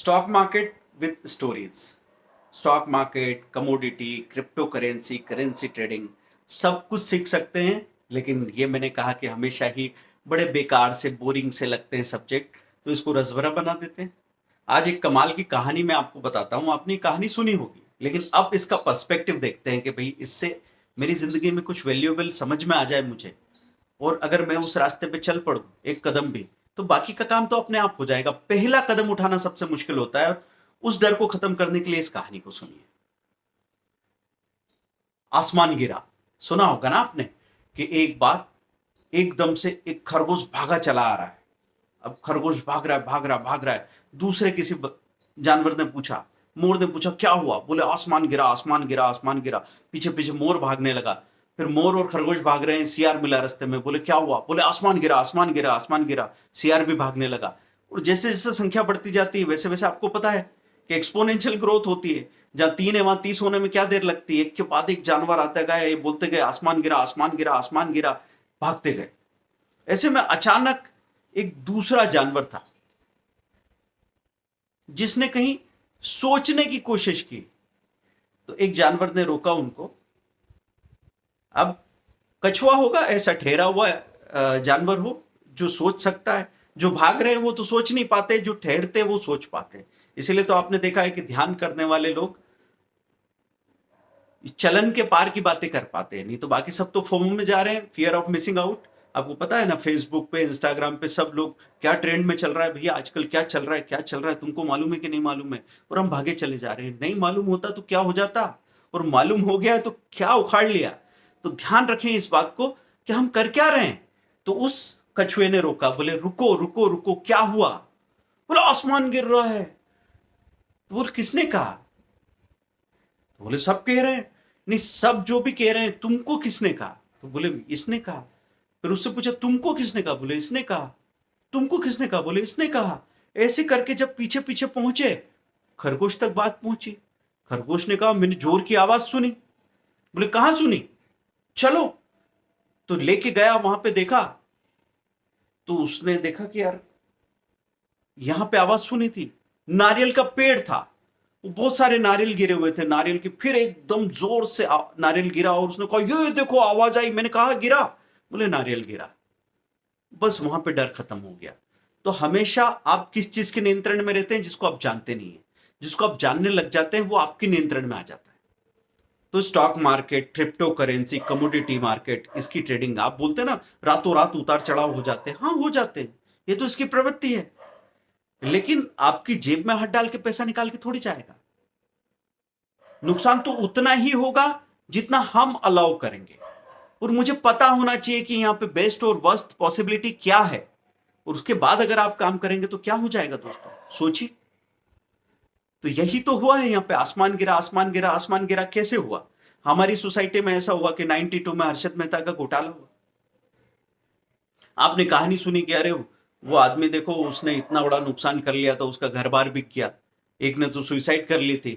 Stock market with stories. Stock market, commodity, crypto currency, currency trading, सब कुछ सीख सकते हैं। लेकिन ये मैंने कहा कि हमेशा ही बड़े बेकार से, बोरिंग से लगते हैं सब्जेक्ट, तो इसको रसभरा बना देते हैं। आज एक कमाल की कहानी मैं आपको बताता हूँ। आपने कहानी सुनी होगी, लेकिन अब इसका पर्सपेक्टिव देखते हैं कि भाई इससे मेरी जिंदगी में कुछ वैल्यूएबल समझ में आ जाए मुझे, और अगर मैं उस रास्ते पे चल पड़ूं एक कदम भी, तो बाकी का काम तो अपने आप हो जाएगा। पहला कदम उठाना सबसे मुश्किल होता है, और उस डर को खत्म करने के लिए इस कहानी को सुनिए। आसमान गिरा, सुना होगा ना आपने कि एक बार एकदम से एक खरगोश भागा चला आ रहा है। अब खरगोश भाग रहा है, भाग रहा है, भाग रहा है। दूसरे किसी जानवर ने पूछा, मोर ने पूछा क्या हुआ? बोले आसमान गिरा, आसमान गिरा, आसमान गिरा। पीछे पीछे मोर भागने लगा। फिर मोर और खरगोश भाग रहे हैं, सियार मिला रास्ते में। बोले क्या हुआ? बोले आसमान गिरा, आसमान गिरा, आसमान गिरा। सियार भी भागने लगा। और जैसे जैसे संख्या बढ़ती जाती है, वैसे वैसे आपको पता है कि एक्सपोनेंशियल ग्रोथ होती है। जहां 3 है वहां 30 होने में क्या देर लगती है? एक के बाद एक जानवर आते गए, ये बोलते गए आसमान गिरा, आसमान गिरा, आसमान गिरा, भागते गए। ऐसे में अचानक एक दूसरा जानवर था जिसने कहीं सोचने की कोशिश की। तो एक जानवर ने रोका उनको। अब कछुआ होगा, ऐसा ठहरा हुआ जानवर हो जो सोच सकता है। जो भाग रहे हैं वो तो सोच नहीं पाते, जो ठहरते हैं वो सोच पाते हैं। इसीलिए तो आपने देखा है कि ध्यान करने वाले लोग चलन के पार की बातें कर पाते हैं, नहीं तो बाकी सब तो फोमो में जा रहे हैं, फियर ऑफ मिसिंग आउट। आपको पता है ना, फेसबुक पे, इंस्टाग्राम पे सब लोग क्या ट्रेंड में चल रहा है भैया, आजकल क्या चल रहा है, क्या चल रहा है, तुमको मालूम है कि नहीं मालूम है? और हम भागे चले जा रहे हैं। नहीं मालूम होता तो क्या हो जाता, और मालूम हो गया तो क्या उखाड़ लिया। तो ध्यान रखें इस बात को कि हम कर क्या रहे हैं। तो उस कछुए ने रोका, बोले रुको रुको रुको, क्या हुआ? बोले आसमान गिर रहा है। तो बोले किसने कहा? तो बोले सब कह रहे हैं। नहीं, सब जो भी कह रहे हैं, तुमको किसने कहा? तो बोले इसने कहा। फिर उससे पूछा तुमको किसने कहा? बोले इसने कहा। तुमको किसने कहा? बोले इसने कहा। ऐसे करके जब पीछे पीछे पहुंचे, खरगोश तक बात पहुंची। खरगोश ने कहा मैंने जोर की आवाज सुनी। बोले कहां सुनी? चलो। तो लेके गया, वहां पे देखा, तो उसने देखा कि यार यहां पे आवाज सुनी थी, नारियल का पेड़ था। वो बहुत सारे नारियल गिरे हुए थे, नारियल की। फिर एकदम जोर से नारियल गिरा, और उसने कहा ये देखो आवाज आई। मैंने कहा गिरा? बोले नारियल गिरा। बस वहां पे डर खत्म हो गया। तो हमेशा आप किस चीज के नियंत्रण में रहते हैं? जिसको आप जानते नहीं है। जिसको आप जानने लग जाते हैं वो आपके नियंत्रण में आ जाता है। तो stock market, crypto currency, commodity market, इसकी ट्रेडिंग, आप बोलते हैं ना रातों रात उतार चढ़ाव हो जाते हैं। हाँ हो जाते हैं, ये तो इसकी प्रवृत्ति है। लेकिन आपकी जेब में हाथ डाल के पैसा निकाल के थोड़ी जाएगा। नुकसान तो उतना ही होगा जितना हम अलाउ करेंगे। और मुझे पता होना चाहिए कि यहां पे बेस्ट और वर्स्ट पॉसिबिलिटी क्या है, और उसके बाद अगर आप काम करेंगे तो क्या हो जाएगा दोस्तों, सोचिए। तो यही तो हुआ है यहाँ पे। आसमान गिरा, आसमान गिरा, आसमान गिरा कैसे हुआ? हमारी सोसाइटी में ऐसा हुआ कि 92 में हर्षद मेहता का घोटाला हुआ। आपने कहानी सुनी कि अरे वो आदमी देखो, उसने इतना बड़ा नुकसान कर लिया था, उसका घर बार बिक गया। एक ने तो सुसाइड कर ली थी।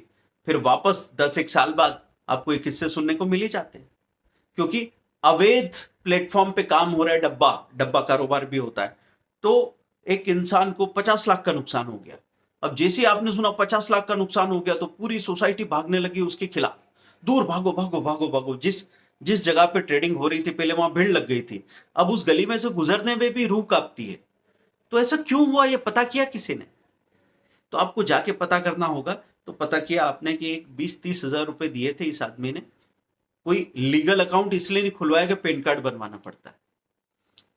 फिर वापस 10 एक साल बाद आपको एक किस्से सुनने को मिल ही जाते हैं, क्योंकि अवैध प्लेटफॉर्म पे काम हो रहा है, डब्बा डब्बा कारोबार भी होता है। तो एक इंसान को 50 लाख का नुकसान हो गया। अब जैसे ही आपने सुना 50 लाख का नुकसान हो गया, तो पूरी सोसाइटी भागने लगी उसके खिलाफ। दूर भागो भागो भागो भागो। जिस जिस जगह पे ट्रेडिंग हो रही थी पहले, वहां भीड़ लग गई थी। अब उस गली में से गुजरने में भी रूह कांपती है। तो ऐसा क्यों हुआ, ये पता किया किसी ने? तो आपको जाके पता करना होगा। तो पता किया आपने कि एक 20-30 हजार रुपए दिए थे इस आदमी ने। कोई लीगल अकाउंट इसलिए नहीं खुलवाया कि पैन कार्ड बनवाना पड़ता है।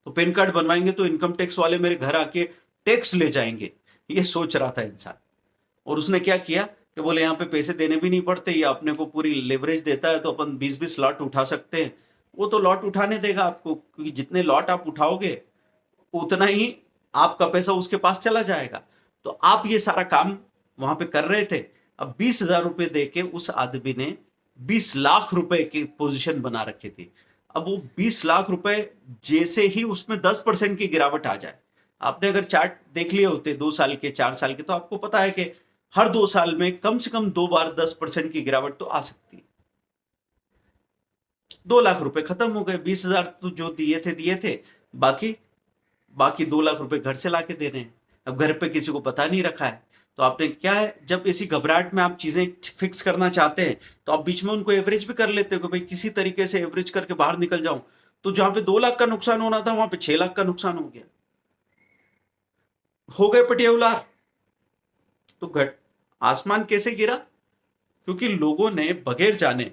तो पैन कार्ड बनवाएंगे तो इनकम टैक्स वाले मेरे घर आके टैक्स ले जाएंगे, ये सोच रहा था इंसान। और उसने क्या किया कि बोले यहाँ पे पैसे देने भी नहीं पड़ते, ये अपने को पूरी लेवरेज देता है, तो अपन 20-20 लॉट उठा सकते हैं। वो तो लॉट उठाने देगा आपको, क्योंकि जितने लॉट आप उठाओगे उतना ही आपका पैसा उसके पास चला जाएगा। तो आप ये सारा काम वहां पे कर रहे थे। अब 20 हजार रुपए दे के उस आदमी ने 20 लाख रुपए की पोजीशन बना रखी थी। अब वो 20 लाख रुपए, जैसे ही उसमें 10% की गिरावट आ जाए, आपने अगर चार्ट देख लिए होते 2 साल के, 4 साल के, तो आपको पता है कि हर 2 साल में कम से कम 2 बार 10% की गिरावट तो आ सकती है। 2 लाख रुपए खत्म हो गए। 20 हजार तो जो दिए थे दिए थे, बाकी बाकी 2 लाख रुपए घर से लाके दे रहे हैं। अब घर पे किसी को पता नहीं रखा है, तो आपने क्या है, जब इसी घबराहट में आप चीजें फिक्स करना चाहते हैं तो आप बीच में उनको एवरेज भी कर लेते हो कि भाई किसी तरीके से एवरेज करके बाहर निकल जाऊं। तो जहां पे 2 लाख का नुकसान होना था वहां पे 6 लाख का नुकसान हो गया, हो गए पटिया उलार। तो घट आसमान कैसे गिरा? क्योंकि लोगों ने बगैर जाने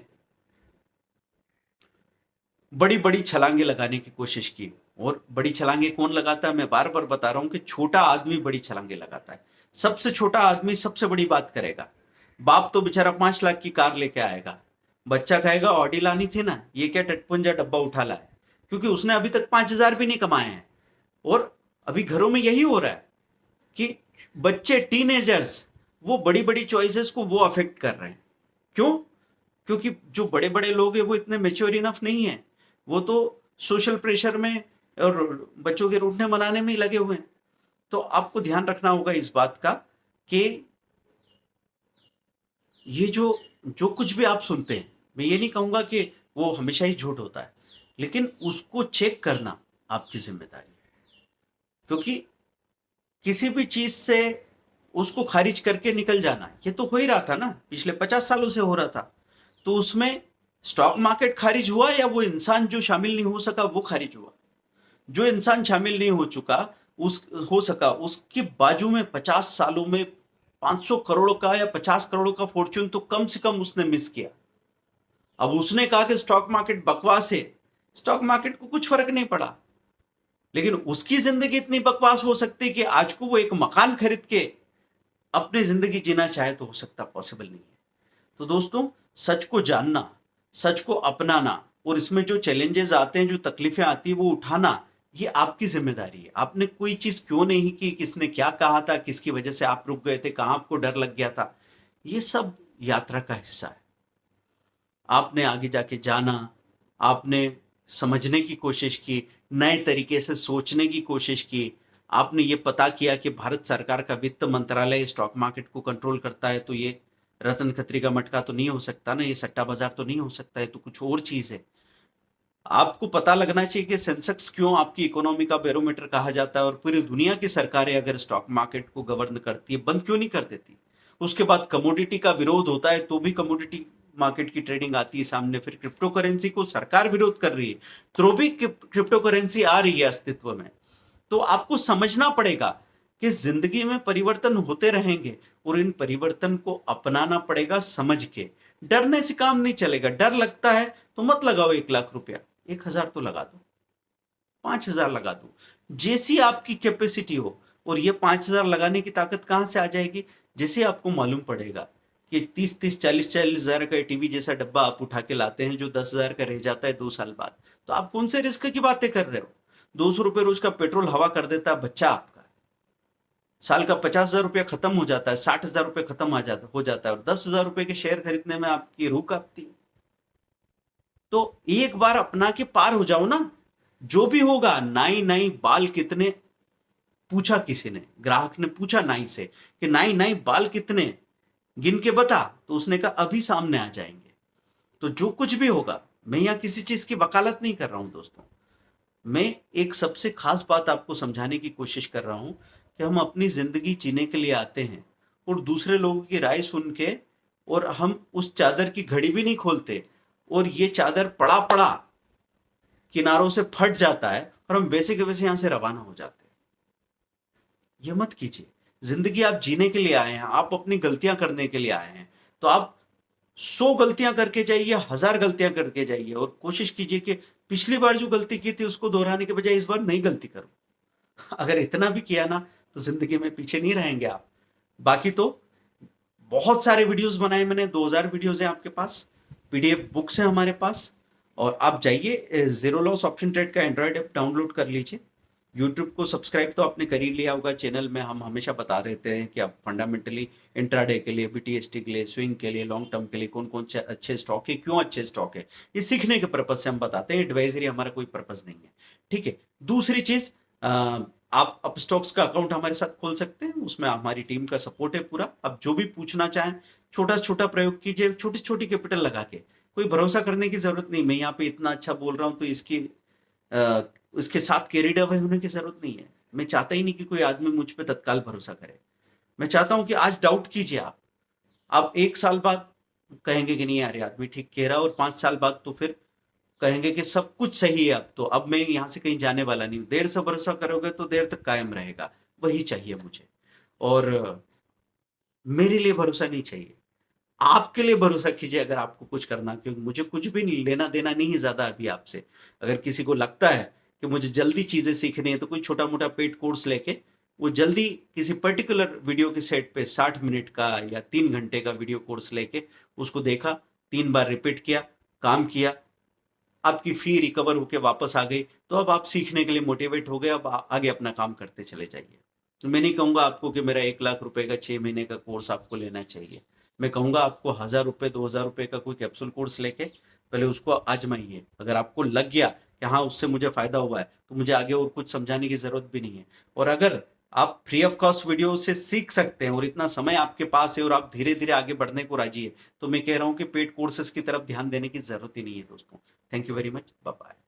बड़ी बड़ी छलांगे लगाने की कोशिश की। और बड़ी छलांगे कौन लगाता है? मैं बार बार बता रहा हूं कि छोटा आदमी बड़ी छलांगे लगाता है। सबसे छोटा आदमी सबसे बड़ी बात करेगा। बाप तो बेचारा 5 लाख की कार लेके आएगा, बच्चा कहेगा ऑडी लानी थी ना, ये क्या टटपुंजा डब्बा उठा ला है, क्योंकि उसने अभी तक 5,000 भी नहीं कमाए हैं। और अभी घरों में यही हो रहा है कि बच्चे टीनेजर्स वो बड़ी बड़ी चॉइसेस को वो अफेक्ट कर रहे हैं। क्यों? क्योंकि जो बड़े बड़े लोग हैं वो इतने मेच्योर इनफ नहीं है, वो तो सोशल प्रेशर में और बच्चों के रूठने मनाने में ही लगे हुए हैं। तो आपको ध्यान रखना होगा इस बात का कि ये जो जो कुछ भी आप सुनते हैं, मैं ये नहीं कहूंगा कि वो हमेशा ही झूठ होता है, लेकिन उसको चेक करना आपकी जिम्मेदारी है। क्योंकि किसी भी चीज से उसको खारिज करके निकल जाना, ये तो हो ही रहा था ना, पिछले 50 सालों से हो रहा था। तो उसमें स्टॉक मार्केट खारिज हुआ या वो इंसान जो शामिल नहीं हो सका वो खारिज हुआ? जो इंसान शामिल नहीं हो चुका उस हो सका, उसके बाजू में 50 सालों में 500 करोड़ का या 50 करोड़ का फॉर्च्यून तो कम से कम उसने मिस किया। अब उसने कहा कि स्टॉक मार्केट बकवास है, स्टॉक मार्केट को कुछ फर्क नहीं पड़ा, लेकिन उसकी जिंदगी इतनी बकवास हो सकती कि आज को वो एक मकान खरीद के अपनी जिंदगी जीना चाहे तो हो सकता, पॉसिबल नहीं है। तो दोस्तों, सच को जानना, सच को अपनाना और इसमें जो चैलेंजेस आते हैं, जो तकलीफें आती है वो उठाना, ये आपकी जिम्मेदारी है। आपने कोई चीज क्यों नहीं की, किसने क्या कहा था, किसकी वजह से आप रुक गए थे, कहां आपको डर लग गया था, ये सब यात्रा का हिस्सा है। आपने आगे जाके जाना, आपने समझने की कोशिश की, नए तरीके से सोचने की कोशिश की, आपने ये पता किया कि भारत सरकार का वित्त मंत्रालय स्टॉक मार्केट को कंट्रोल करता है, तो ये रतन खत्री का मटका तो नहीं हो सकता ना, ये सट्टा बाजार तो नहीं हो सकता है, तो कुछ और चीज है। आपको पता लगना चाहिए कि सेंसेक्स क्यों आपकी इकोनॉमी का बैरोमीटर कहा जाता है, और पूरी दुनिया की सरकारें अगर स्टॉक मार्केट को गवर्न करती है, बंद क्यों नहीं कर देती। उसके बाद कमोडिटी का विरोध होता है तो भी कमोडिटी मार्केट की ट्रेडिंग आती है सामने, फिर क्रिप्टो करेंसी को सरकार विरोध कर रही है तो भी क्रिप्टो करेंसी आ रही है अस्तित्व में। तो आपको समझना पड़ेगा कि जिंदगी में परिवर्तन होते रहेंगे और इन परिवर्तन को अपनाना पड़ेगा समझ के। डरने से काम नहीं चलेगा। डर लगता है तो मत लगाओ 1 लाख रुपया, 1,000 तो लगा दो, 5,000 लगा दो, जैसी आपकी कैपेसिटी हो। और ये 5,000 लगाने की ताकत कहां से आ जाएगी? जैसे आपको मालूम पड़ेगा कि 30-30, 40-40 हजार का टीवी जैसा डब्बा आप उठा के लाते हैं जो 10,000 का रह जाता है 2 साल बाद, तो आप कौन से रिस्क की बातें कर रहे हो? 200 रुपए रोज का पेट्रोल हवा कर देता है बच्चा आपका, साल का 50,000 रुपया खत्म हो जाता है, 60,000 रुपये खत्म हो जाता है, और 10,000 रुपए के शेयर खरीदने में आपकी रूह कांपती है। तो एक बार अपना के पार हो जाओ ना, जो भी होगा। नाई नाई बाल कितने, पूछा किसी ने, ग्राहक ने पूछा नाई से कि नाई नाई बाल कितने, गिन के बता, तो उसने कहा अभी सामने आ जाएंगे। तो जो कुछ भी होगा, मैं यहां किसी चीज की वकालत नहीं कर रहा हूं दोस्तों, मैं एक सबसे खास बात आपको समझाने की कोशिश कर रहा हूं कि हम अपनी जिंदगी जीने के लिए आते हैं और दूसरे लोगों की राय सुन के, और हम उस चादर की घड़ी भी नहीं खोलते, और ये चादर पड़ा पड़ा किनारों से फट जाता है और हम वैसे के वैसे यहां से रवाना हो जाते हैं। ये मत कीजिए। जिंदगी आप जीने के लिए आए हैं, आप अपनी गलतियां करने के लिए आए हैं, तो आप 100 गलतियां करके जाइए, 1,000 गलतियां करके जाइए, और कोशिश कीजिए कि पिछली बार जो गलती की थी उसको दोहराने के बजाय इस बार नई गलती करो। अगर इतना भी किया ना तो जिंदगी में पीछे नहीं रहेंगे आप। बाकी तो बहुत सारे वीडियोस बनाए मैंने, 2,000 वीडियोस हैं आपके पास, पीडीएफ बुक्स हैं हमारे पास, और आप जाइए जीरो लॉस ऑप्शन ट्रेड का एंड्रॉयड ऐप डाउनलोड कर लीजिए। यूट्यूब को सब्सक्राइब तो आपने कर ही लिया होगा। चैनल में हम हमेशा बता रहते हैं कि आप फंडामेंटली इंट्राडे के लिए, बीटीएसटी के लिए, स्विंग के लिए, लॉन्ग टर्म के लिए कौन कौन से अच्छे स्टॉक है, क्यों अच्छे स्टॉक है, ये सीखने के पर्पज से हम बताते हैं। एडवाइजरी हमारा कोई पर्पज नहीं है, ठीक है। दूसरी चीज, आप अपस्टॉक्स का अकाउंट हमारे साथ खोल सकते हैं, उसमें हमारी टीम का सपोर्ट है पूरा। आप जो भी पूछना चाहें, छोटा छोटा प्रयोग कीजिए, छोटी छोटी कैपिटल लगा के। कोई भरोसा करने की जरूरत नहीं, मैं यहाँ पे इतना अच्छा बोल रहा हूँ तो इसके साथ कैरिड अवे होने की जरूरत नहीं है। मैं चाहता ही नहीं कि कोई आदमी मुझ पे तत्काल भरोसा करे। मैं चाहता हूं कि आज डाउट कीजिए आप 1 साल बाद कहेंगे कि नहीं यार ये आदमी ठीक कह रहा है, और 5 साल बाद तो फिर कहेंगे कि सब कुछ सही है, अब मैं यहाँ से कहीं जाने वाला नहीं हूँ। देर से भरोसा करोगे तो देर तक कायम रहेगा, वही चाहिए मुझे। और मेरे लिए भरोसा नहीं चाहिए, आपके लिए भरोसा कीजिए अगर आपको कुछ करना, क्योंकि मुझे कुछ भी नहीं लेना देना नहीं है ज्यादा अभी आपसे। अगर किसी को लगता है कि मुझे जल्दी चीजें सीखनी है तो कोई छोटा मोटा पेड कोर्स लेके वो जल्दी किसी पर्टिकुलर वीडियो के सेट पे 60 मिनट का या 3 घंटे का वीडियो कोर्स लेके उसको देखा, 3 बार रिपीट किया, काम किया, आपकी फी रिकवर होके वापस आ गई, तो अब आप सीखने के लिए मोटिवेट हो गए, अब आगे अपना काम करते चले जाइए। तो मैं नहीं कहूंगा आपको कि मेरा 1 लाख रुपए का 6 महीने का कोर्स आपको लेना चाहिए। मैं कहूंगा आपको 1000 रुपए 2000 रुपए का कोई कैप्सूल कोर्स लेके पहले उसको आजमाइए। अगर आपको लग गया कि हाँ उससे मुझे फायदा हुआ है तो मुझे आगे और कुछ समझाने की जरूरत भी नहीं है। और अगर आप फ्री ऑफ कॉस्ट वीडियो से सीख सकते हैं और इतना समय आपके पास है और आप धीरे धीरे आगे बढ़ने को राजी है, तो मैं कह रहा हूं कि पेड कोर्सेज की तरफ ध्यान देने की जरूरत ही नहीं है दोस्तों। Thank you very much, bye bye.